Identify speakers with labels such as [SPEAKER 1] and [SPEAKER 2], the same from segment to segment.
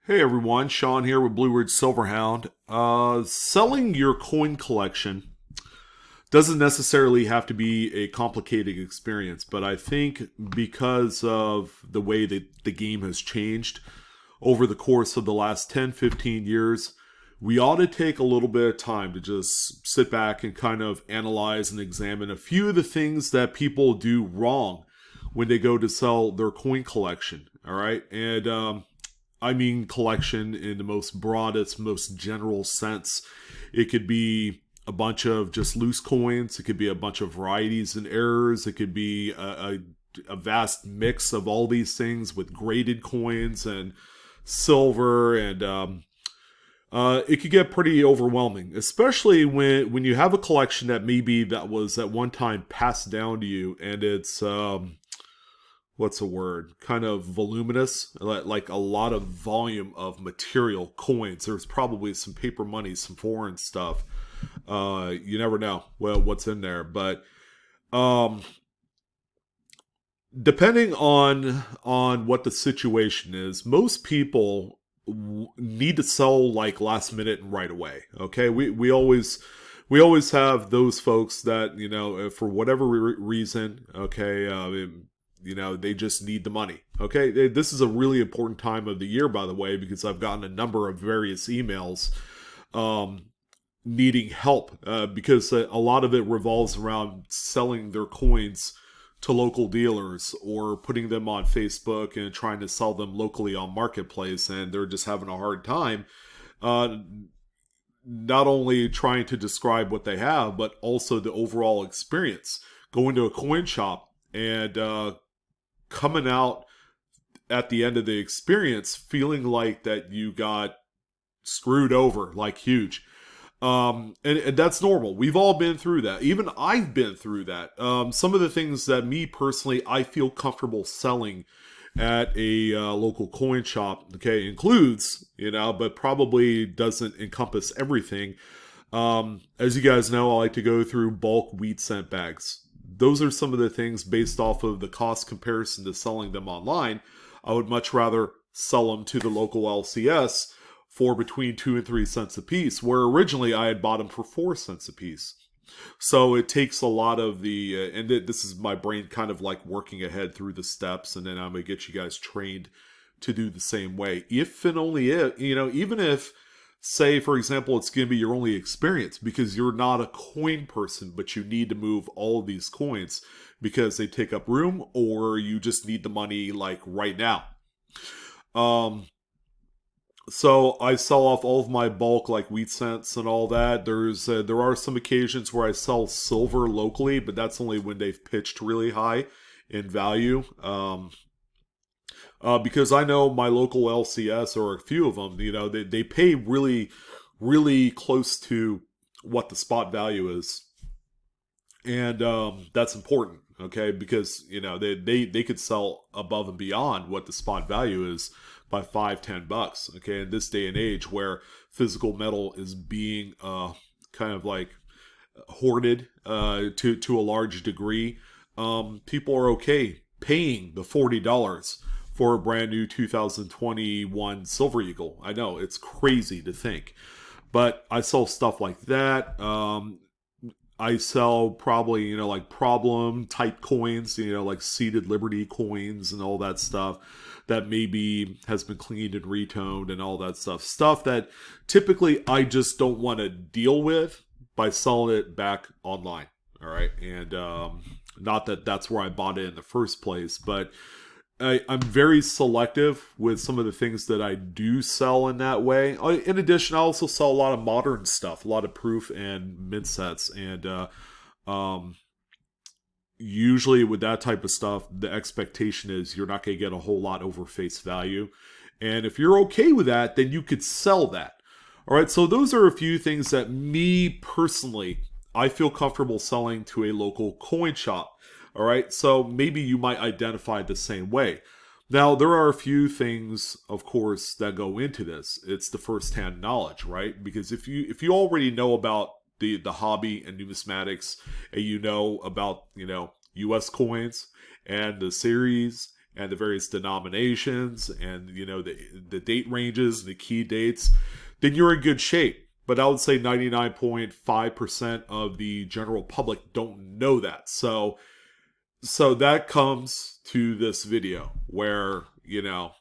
[SPEAKER 1] Hey everyone, Sean here with BlueRidgeSilverhound. Selling your coin collection doesn't necessarily have to be a complicated experience, but I think because of the way that the game has changed over the course of the last 10, 15 years, we ought to take a little bit of time to just sit back and kind of analyze and examine a few of the things that people do wrong when they go to sell their coin collection. All right. And I mean collection in the most broadest, most general sense. It could be a bunch of just loose coins. It could be a bunch of varieties and errors. It could be a vast mix of all these things with graded coins and silver. And it could get pretty overwhelming, especially when you have a collection that maybe that was at one time passed down to you and it's what's the word? Kind of voluminous, like a lot of volume of material, coins. There's probably some paper money, some foreign stuff. You never know what's in there, but depending on what the situation is, most people need to sell like last minute and right away. Okay, we always have those folks that for whatever reason, okay. They just need the money. Okay, this is a really important time of the year, by the way, because I've gotten a number of various emails needing help because a lot of it revolves around selling their coins to local dealers or putting them on Facebook and trying to sell them locally on Marketplace, and they're just having a hard time not only trying to describe what they have, but also the overall experience. Going to a coin shop and coming out at the end of the experience feeling like that you got screwed over, like huge. And that's normal. We've all been through that. Even I've been through that. Some of the things that me personally, I feel comfortable selling at a local coin shop, okay, includes, but probably doesn't encompass everything. As you guys know, I like to go through bulk wheat cent bags. Those are some of the things based off of the cost comparison to selling them online. I would much rather sell them to the local LCS for between 2 and 3 cents a piece, where originally I had bought them for 4 cents a piece. So it takes a lot of the, and this is my brain kind of like working ahead through the steps, and then I'm going to get you guys trained to do the same way. If and only if, even if, say, for example, it's going to be your only experience because you're not a coin person, but you need to move all of these coins because they take up room, or you just need the money like right now. So I sell off all of my bulk like wheat cents and all that. There are some occasions where I sell silver locally, but that's only when they've pitched really high in value. Because I know my local LCS, or a few of them, they pay really, really close to what the spot value is. And that's important, okay? Because, they could sell above and beyond what the spot value is by $5-10, okay? In this day and age where physical metal is being kind of like hoarded to a large degree, people are okay paying the $40 for a brand new 2021 Silver Eagle. I know, it's crazy to think. But I sell stuff like that. I sell probably, like problem type coins, like seeded Liberty coins and all that stuff that maybe has been cleaned and retoned and all that stuff. Stuff that typically I just don't want to deal with by selling it back online. All right. And not that that's where I bought it in the first place, but I'm very selective with some of the things that I do sell in that way. In addition, I also sell a lot of modern stuff, a lot of proof and mint sets. And usually with that type of stuff, the expectation is you're not going to get a whole lot over face value. And if you're okay with that, then you could sell that. All right, so those are a few things that me personally, I feel comfortable selling to a local coin shop. All right, so maybe you might identify the same way. Now, there are a few things, of course, that go into this. It's the first-hand knowledge, right? Because if you already know about the hobby and numismatics, and you know about, U.S. coins and the series and the various denominations and, you know, the date ranges, the key dates, then you're in good shape. But I would say 99.5% of the general public don't know that. So that comes to this video where, you know,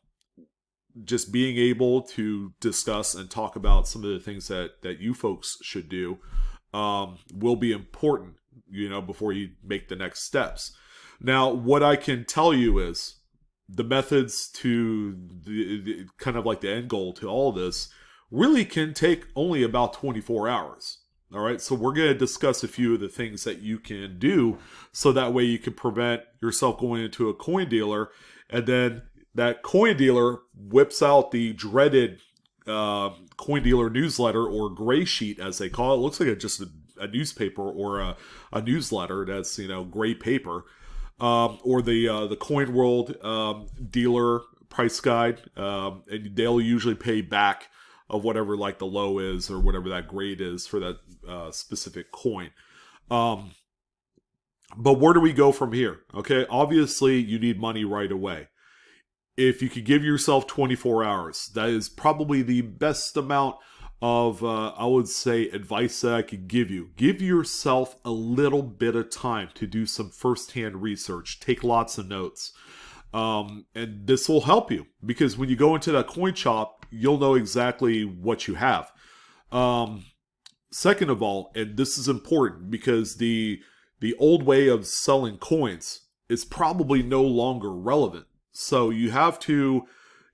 [SPEAKER 1] just being able to discuss and talk about some of the things that you folks should do will be important, you know, before you make the next steps. Now, what I can tell you is the methods to the kind of like the end goal to all this really can take only about 24 hours. All right, so we're going to discuss a few of the things that you can do so that way you can prevent yourself going into a coin dealer, and then that coin dealer whips out the dreaded coin dealer newsletter, or gray sheet as they call it. It looks like just a newspaper or a newsletter that's, you know, gray paper, or the Coin World dealer price guide, and they'll usually pay back of whatever like the low is or whatever that grade is for that specific coin. But where do we go from here? Okay, obviously you need money right away. If you could give yourself 24 hours, that is probably the best amount of, I would say, advice that I could give you. Give yourself a little bit of time to do some first-hand research. Take lots of notes. And this will help you, because when you go into that coin shop, you'll know exactly what you have. Second of all, and this is important because the old way of selling coins is probably no longer relevant. So you have to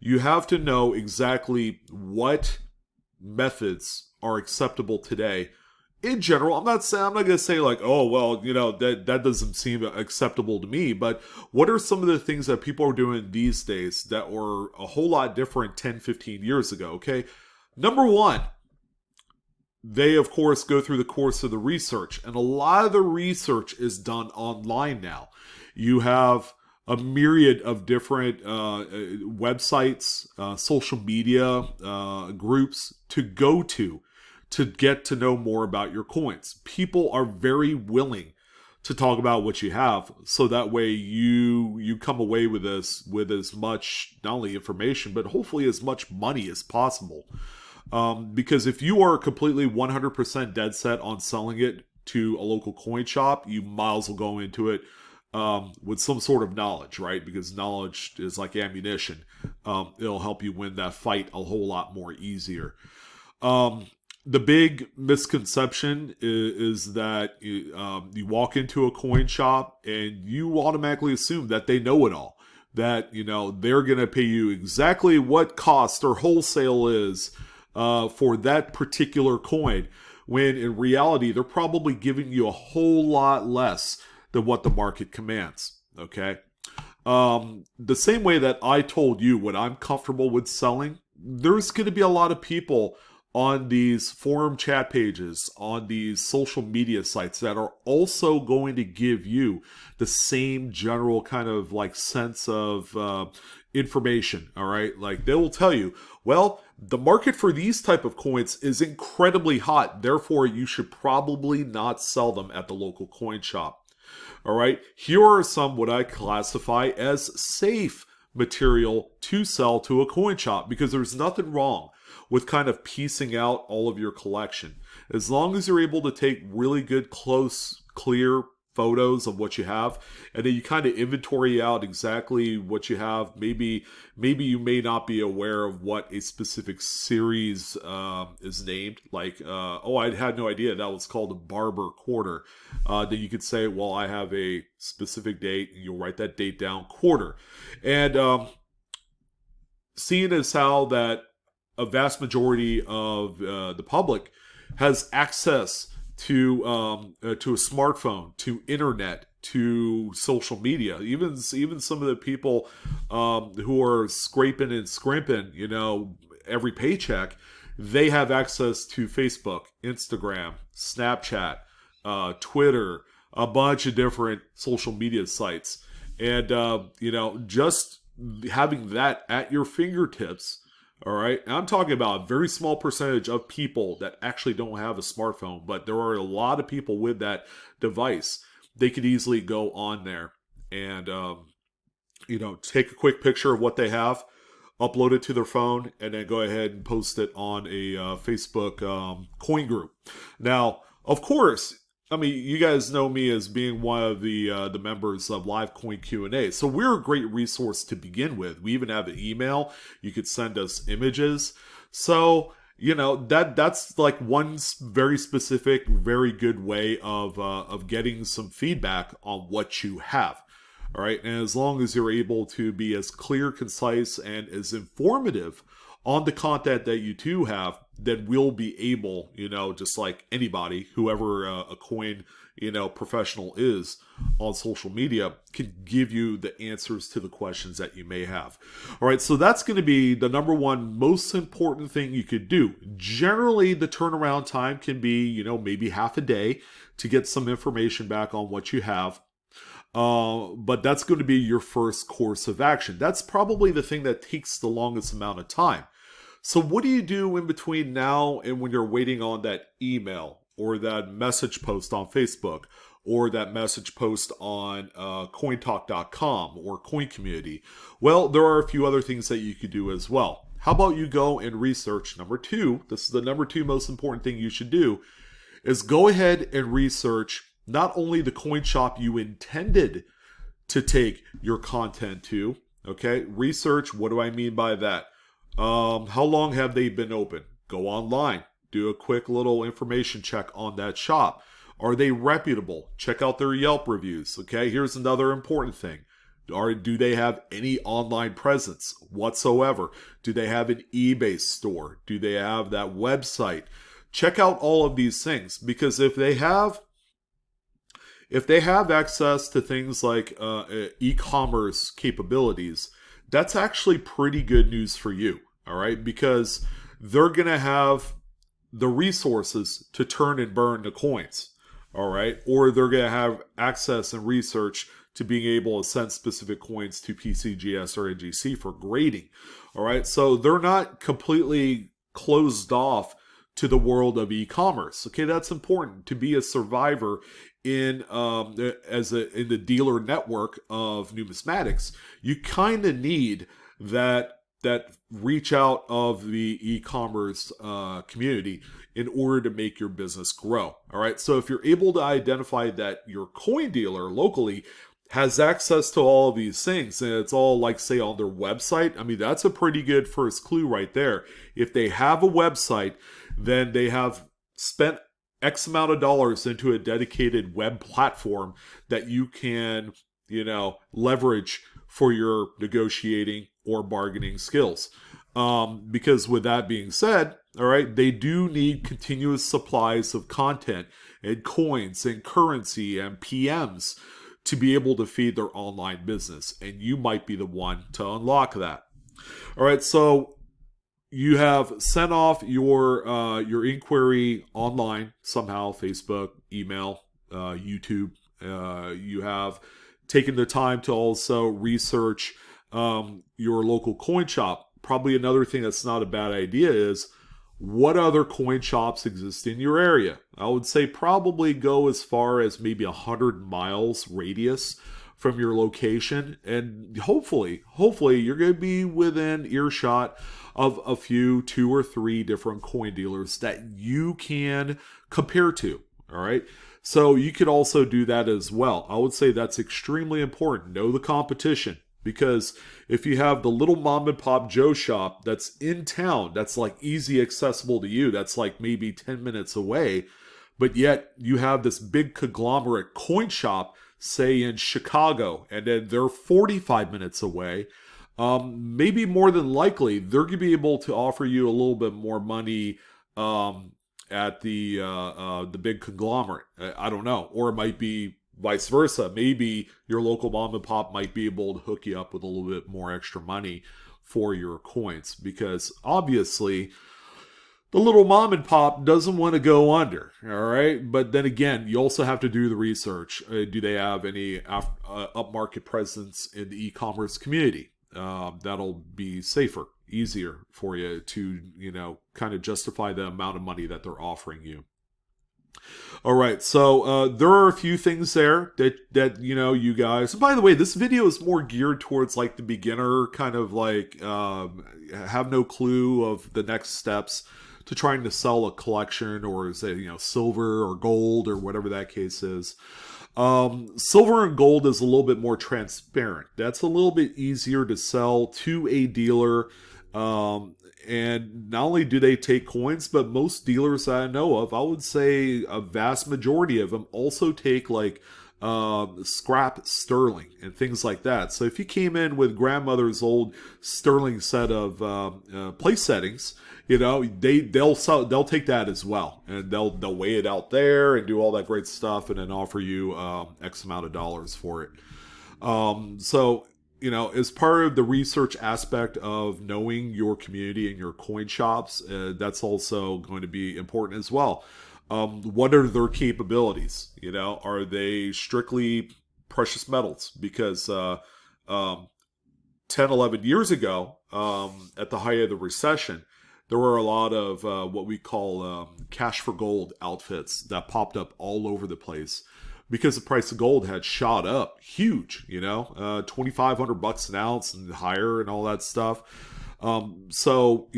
[SPEAKER 1] know exactly what methods are acceptable today. In general, I'm not going to say like, oh, well, you know, that doesn't seem acceptable to me. But what are some of the things that people are doing these days that were a whole lot different 10, 15 years ago? Okay. Number one, they, of course, go through the course of the research. And a lot of the research is done online now. You have a myriad of different websites, social media groups to go to get to know more about your coins. People are very willing to talk about what you have, so that way you come away with this with as much, not only information, but hopefully as much money as possible. Because if you are completely 100% dead set on selling it to a local coin shop, you might as well go into it with some sort of knowledge, right? Because knowledge is like ammunition. It'll help you win that fight a whole lot more easier. The big misconception is that you walk into a coin shop and you automatically assume that they know it all. That, you know, they're going to pay you exactly what cost or wholesale is for that particular coin, when in reality, they're probably giving you a whole lot less than what the market commands, okay? The same way that I told you what I'm comfortable with selling, there's going to be a lot of people on these forum chat pages, on these social media sites that are also going to give you the same general kind of like sense of information, all right? Like they will tell you, well, the market for these type of coins is incredibly hot, therefore you should probably not sell them at the local coin shop. All right, here are some what I classify as safe material to sell to a coin shop, because there's nothing wrong with kind of piecing out all of your collection. As long as you're able to take really good, close, clear photos of what you have, and then you kind of inventory out exactly what you have. Maybe you may not be aware of what a specific series is named. Like, oh, I had no idea that was called a Barber quarter. Then you could say, well, I have a specific date, and you'll write that date down, quarter. And seeing as how that a vast majority of the public has access to a smartphone, to internet, to social media. Even some of the people who are scraping and scrimping, you know, every paycheck, they have access to Facebook, Instagram, Snapchat, Twitter, a bunch of different social media sites, and you know, just having that at your fingertips. All right, and I'm talking about a very small percentage of people that actually don't have a smartphone, but there are a lot of people with that device. They could easily go on there and take a quick picture of what they have, upload it to their phone, and then go ahead and post it on a Facebook coin group. Now, of course, I mean, you guys know me as being one of the members of Live Coin Q&A, so we're a great resource to begin with. We even have an email. You could send us images. So, that's like one very specific, very good way of getting some feedback on what you have. All right. And as long as you're able to be as clear, concise, and as informative on the content that you do have, then we'll be able, just like anybody, whoever a coin, professional is on social media, can give you the answers to the questions that you may have. All right. So that's going to be the number one most important thing you could do. Generally, the turnaround time can be, maybe half a day to get some information back on what you have. But that's going to be your first course of action. That's probably the thing that takes the longest amount of time. So what do you do in between now and when you're waiting on that email or that message post on Facebook or that message post on cointalk.com or Coin Community? Well, there are a few other things that you could do as well. How about you go and research number two? This is the number two most important thing you should do, is go ahead and research not only the coin shop you intended to take your content to, okay? Research, what do I mean by that? How long have they been open? Go online. Do a quick little information check on that shop. Are they reputable? Check out their Yelp reviews, okay? Here's another important thing. Do they have any online presence whatsoever? Do they have an eBay store? Do they have that website? Check out all of these things, because if they have access to things like e-commerce capabilities, that's actually pretty good news for you, all right? Because they're going to have the resources to turn and burn the coins, all right? Or they're going to have access and research to being able to send specific coins to PCGS or NGC for grading, all right? So they're not completely closed off to the world of e-commerce. Okay, that's important to be a survivor in the dealer network of numismatics. You kind of need that reach out of the e-commerce community in order to make your business grow. All right, so if you're able to identify that your coin dealer locally has access to all of these things, and it's all, like, say, on their website, I mean, that's a pretty good first clue right there. If they have a website, then they have spent X amount of dollars into a dedicated web platform that you can, leverage for your negotiating or bargaining skills. Because with that being said, all right, they do need continuous supplies of content and coins and currency and PMs to be able to feed their online business. And you might be the one to unlock that. All right, so you have sent off your inquiry online somehow, Facebook, email, YouTube. You have taken the time to also research your local coin shop. Probably another thing that's not a bad idea is, what other coin shops exist in your area? I would say probably go as far as maybe 100 miles radius from your location, and hopefully you're going to be within earshot of a few, 2 or 3 different coin dealers that you can compare to. All right, so you could also do that as well. I would say that's extremely important. Know the competition, because if you have the little mom and pop Joe shop that's in town, that's like easy accessible to you, that's like maybe 10 minutes away, but yet you have this big conglomerate coin shop, say in Chicago, and then they're 45 minutes away, maybe more than likely they're going to be able to offer you a little bit more money at the big conglomerate. I don't know, or it might be vice versa. Maybe your local mom and pop might be able to hook you up with a little bit more extra money for your coins, because obviously the little mom and pop doesn't want to go under, all right? But then again, you also have to do the research. Do they have any upmarket presence in the e-commerce community? That'll be safer, easier for you to, kind of justify the amount of money that they're offering you. All right, so there are a few things there that you guys. And by the way, this video is more geared towards like the beginner kind of like have no clue of the next steps to trying to sell a collection, or say silver or gold or whatever that case is. Silver and gold is a little bit more transparent. That's a little bit easier to sell to a dealer. And not only do they take coins, but most dealers that I know of, I would say a vast majority of them also take like scrap sterling and things like that. So if you came in with grandmother's old sterling set of place settings, they'll take that as well, and they'll weigh it out there and do all that great stuff, and then offer you X amount of dollars for it. So as part of the research aspect of knowing your community and your coin shops, that's also going to be important as well. What are their capabilities? Are they strictly precious metals? Because 10, 11 years ago, at the height of the recession, there were a lot of what we call cash for gold outfits that popped up all over the place, because the price of gold had shot up huge, $2,500 an ounce and higher and all that stuff. So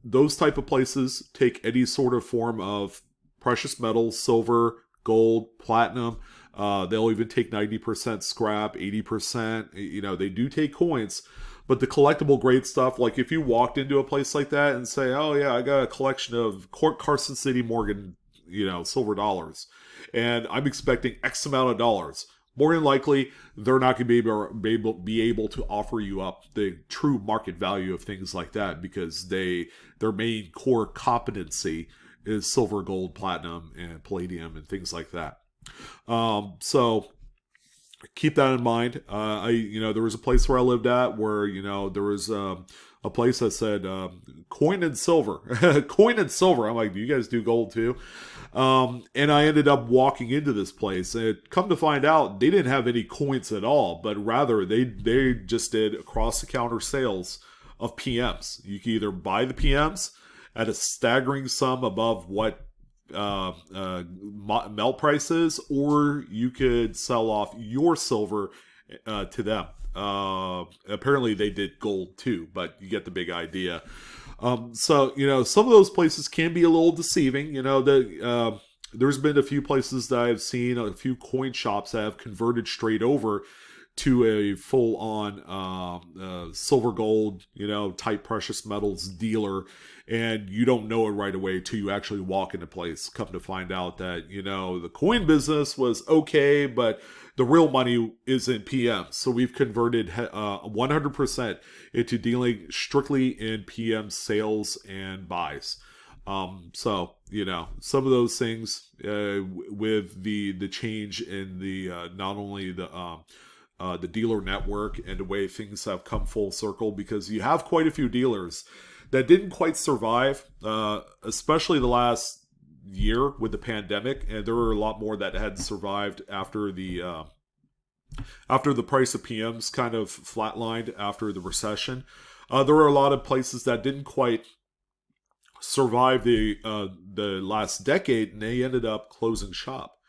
[SPEAKER 1] those type of places take any sort of form of precious metals, silver, gold, platinum. They'll even take 90% scrap, 80%. They do take coins. But the collectible grade stuff, like if you walked into a place like that and say, oh yeah, I got a collection of Carson City Morgan, silver dollars, and I'm expecting X amount of dollars, more than likely they're not going to be able to offer you up the true market value of things like that, because their main core competency is silver, gold, platinum, and palladium and things like that. So keep that in mind. There was a place where I lived at where there was a place that said coin and silver, coin and silver. I'm like, do you guys do gold too? And I ended up walking into this place, and come to find out they didn't have any coins at all, but rather they just did across the counter sales of PMs. You can either buy the PMs at a staggering sum above what melt prices, or you could sell off your silver to them. Apparently they did gold too, but you get the big idea. So some of those places can be a little deceiving. There's been a few places that I've seen, a few coin shops that have converted straight over to a full-on silver gold, type precious metals dealer, and you don't know it right away till you actually walk into place. Come to find out that the coin business was okay, but the real money is in PM. So we've converted 100% into dealing strictly in PM sales and buys. So some of those things with the change in the not only the dealer network and the way things have come full circle, because you have quite a few dealers that didn't quite survive, especially the last year with the pandemic, and there were a lot more that hadn't survived after the price of PMs kind of flatlined after the recession. There were a lot of places that didn't quite survive the last decade, and they ended up closing shop.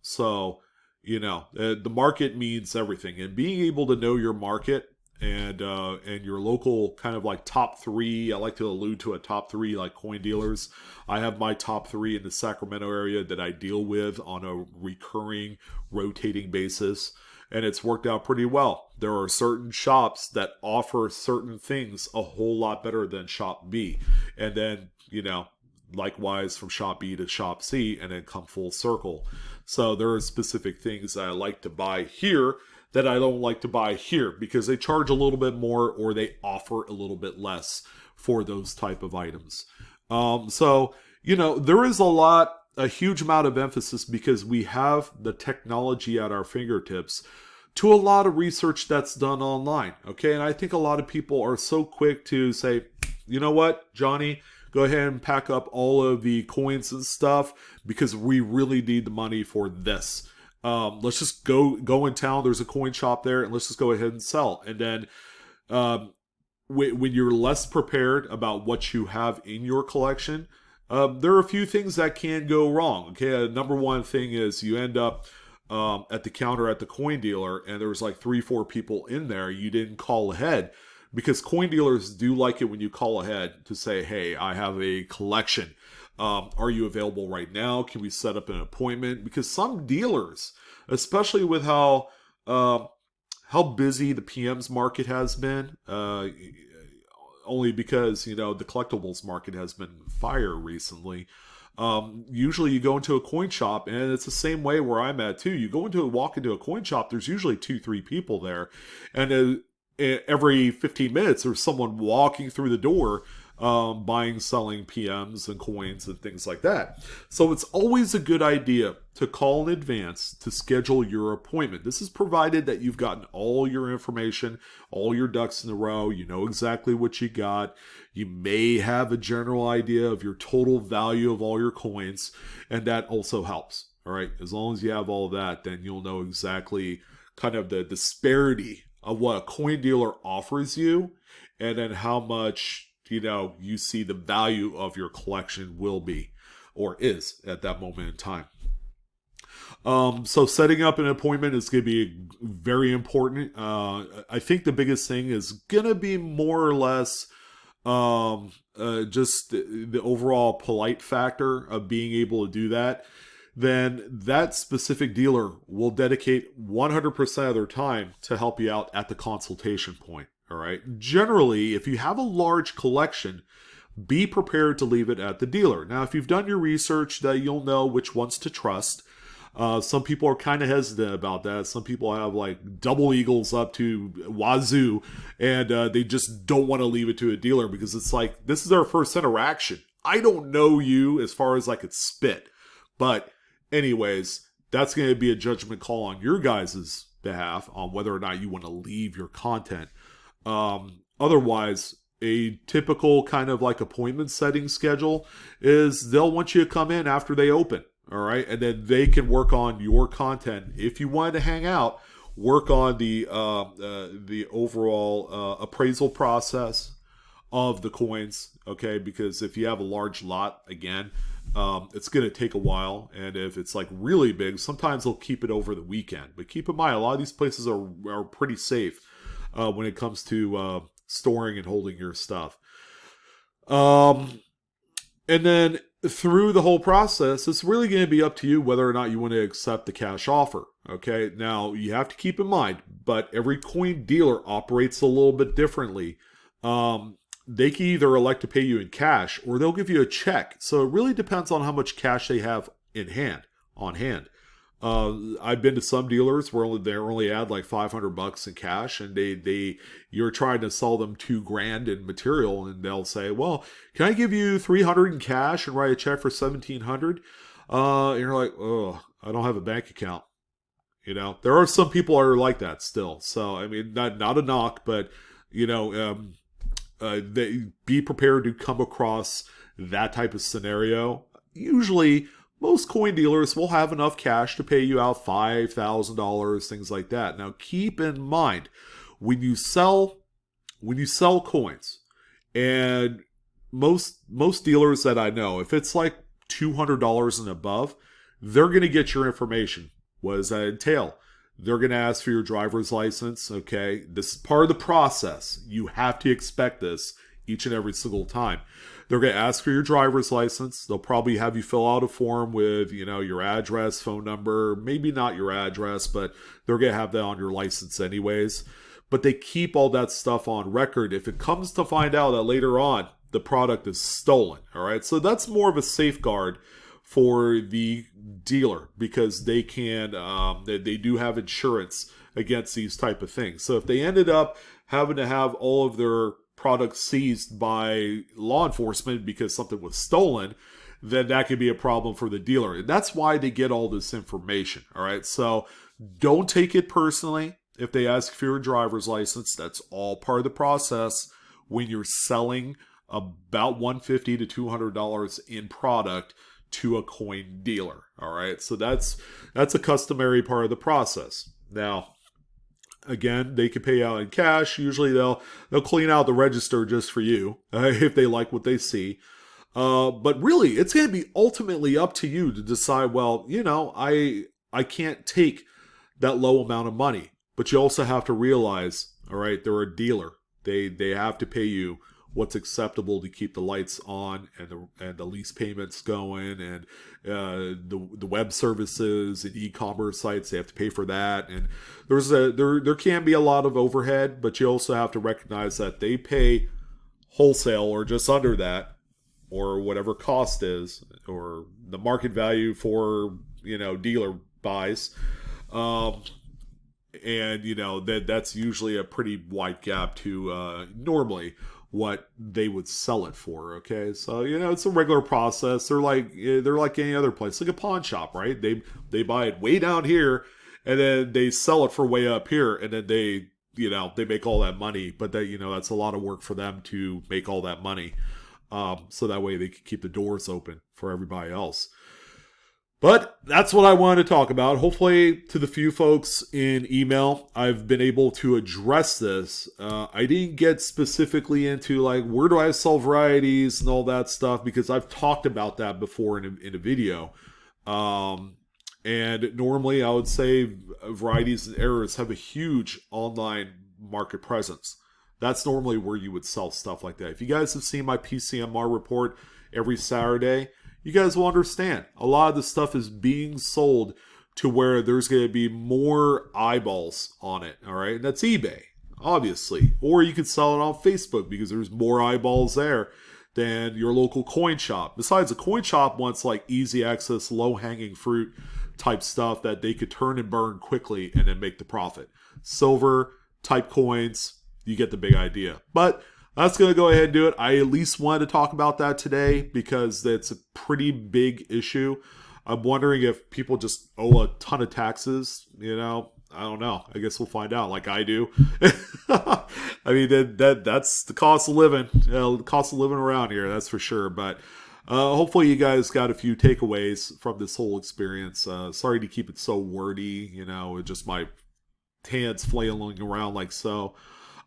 [SPEAKER 1] So the market means everything, and being able to know your market and your local kind of like top three. I like to allude to a top three like coin dealers. I have my top three in the Sacramento area that I deal with on a recurring, rotating basis, and it's worked out pretty well. There are certain shops that offer certain things a whole lot better than shop B, and then likewise from shop B to shop C, and then come full circle. So there are specific things that I like to buy here that I don't like to buy here, because they charge a little bit more or they offer a little bit less for those type of items. So there is a huge amount of emphasis, because we have the technology at our fingertips, to a lot of research that's done online. Okay, and I think a lot of people are so quick to say, you know what, Johnny, go ahead and pack up all of the coins and stuff, because we really need the money for this. Let's just go in town. There's a coin shop there, and let's just go ahead and sell. And then when you're less prepared about what you have in your collection, there are a few things that can go wrong. Okay, number one thing is you end up at the counter at the coin dealer, and there's like 3-4 people in there. You didn't call ahead, because coin dealers do like it when you call ahead to say, "Hey, I have a collection. Are you available right now? Can we set up an appointment?" Because some dealers, especially with how busy the PM's market has been, only because, the collectibles market has been fire recently. Usually you go into a coin shop, and it's the same way where I'm at too. You walk into a coin shop, there's usually 2-3 people there, and every 15 minutes there's someone walking through the door, buying, selling PMs and coins and things like that. So it's always a good idea to call in advance to schedule your appointment. This is provided that you've gotten all your information, all your ducks in a row. You know exactly what you got. You may have a general idea of your total value of all your coins, and that also helps. All right, as long as you have all of that, then you'll know exactly kind of the disparity of what a coin dealer offers you, and then how much you see the value of your collection will be or is at that moment in time. So setting up an appointment is going to be very important. I think the biggest thing is going to be more or less just the overall polite factor of being able to do that. Then that specific dealer will dedicate 100% of their time to help you out at the consultation point. All right. Generally, if you have a large collection, be prepared to leave it at the dealer. Now, if you've done your research, that you'll know which ones to trust. Some people are kind of hesitant about that. Some people have like double eagles up to wazoo, and they just don't want to leave it to a dealer because it's like, this is our first interaction. I don't know you as far as I could spit. But anyways, that's going to be a judgment call on your guys' behalf on whether or not you want to leave your content. Otherwise, a typical kind of like appointment setting schedule is they'll want you to come in after they open. All right. And then they can work on your content. If you wanted to hang out, work on the overall appraisal process of the coins. Okay. Because if you have a large lot, again, it's going to take a while. And if it's like really big, sometimes they'll keep it over the weekend. But keep in mind, a lot of these places are pretty safe when it comes to storing and holding your stuff. And then through the whole process, it's really going to be up to you whether or not you want to accept the cash offer. Okay, now you have to keep in mind, but every coin dealer operates a little bit differently. They can either elect to pay you in cash or they'll give you a check. So it really depends on how much cash they have on hand. I've been to some dealers where they only add like $500 in cash, and you're trying to sell them $2,000 in material, and they'll say, "Well, can I give you $300 in cash and write a check for $1,700?" And you're like, "Oh, I don't have a bank account." There are some people that are like that still. So I mean, not a knock, but be prepared to come across that type of scenario. Usually, most coin dealers will have enough cash to pay you out $5,000, things like that. Now, keep in mind, when you sell coins, and most dealers that I know, if it's like $200 and above, they're going to get your information. What does that entail? They're going to ask for your driver's license. Okay, this is part of the process. You have to expect this each and every single time. They're going to ask for your driver's license. They'll probably have you fill out a form with, your address, phone number, maybe not your address, but they're going to have that on your license anyways. But they keep all that stuff on record if it comes to find out that later on the product is stolen. All right. So that's more of a safeguard for the dealer because they do have insurance against these type of things. So if they ended up having to have all of their products seized by law enforcement because something was stolen, then that could be a problem for the dealer. And that's why they get all this information. All right. So don't take it personally. If they ask for your driver's license, that's all part of the process when you're selling about $150 to $200 in product to a coin dealer. All right. So that's a customary part of the process. Now, again, they can pay out in cash. Usually they'll clean out the register just for you if they like what they see. But really, it's going to be ultimately up to you to decide, well, I can't take that low amount of money. But you also have to realize, all right, they're a dealer. They have to pay you what's acceptable to keep the lights on and the lease payments going, and the web services and e-commerce sites, they have to pay for that. And there can be a lot of overhead, but you also have to recognize that they pay wholesale or just under that, or whatever cost is, or the market value for dealer buys. And that's usually a pretty wide gap to normally what they would sell it for. Okay, so it's a regular process. They're like any other place, like a pawn shop, right? They buy it way down here, and then they sell it for way up here, and then they make all that money. But that's a lot of work for them to make all that money, so that way they can keep the doors open for everybody else. But that's what I wanted to talk about. Hopefully, to the few folks in email, I've been able to address this. I didn't get specifically into like, where do I sell varieties and all that stuff, because I've talked about that before in a video. And normally I would say varieties and errors have a huge online market presence. That's normally where you would sell stuff like that. If you guys have seen my PCMR report every Saturday, you guys will understand. A lot of the stuff is being sold to where there's going to be more eyeballs on it, all right? And that's eBay, obviously. Or you could sell it on Facebook because there's more eyeballs there than your local coin shop. Besides, a coin shop wants like easy access, low-hanging fruit type stuff that they could turn and burn quickly and then make the profit. Silver type coins, you get the big idea. But that's going to go ahead and do it. I at least wanted to talk about that today because it's a pretty big issue. I'm wondering if people just owe a ton of taxes. I don't know. I guess we'll find out, like I do. I mean, that's the cost of living. The cost of living around here, that's for sure. But hopefully you guys got a few takeaways from this whole experience. Sorry to keep it so wordy, with just my hands flailing around like so.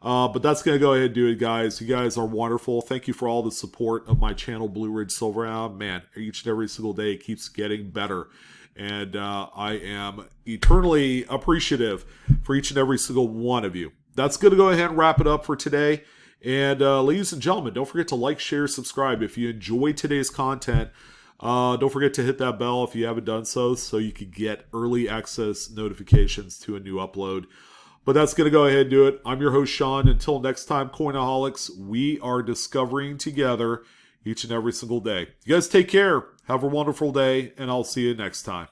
[SPEAKER 1] But that's going to go ahead and do it, guys. You guys are wonderful. Thank you for all the support of my channel, Blue Ridge Silverhound. Man, each and every single day it keeps getting better. And I am eternally appreciative for each and every single one of you. That's going to go ahead and wrap it up for today. And ladies and gentlemen, don't forget to like, share, subscribe. If you enjoyed today's content, don't forget to hit that bell if you haven't done so you can get early access notifications to a new upload. But that's going to go ahead and do it. I'm your host, Sean. Until next time, Coinaholics, we are discovering together each and every single day. You guys take care. Have a wonderful day, and I'll see you next time.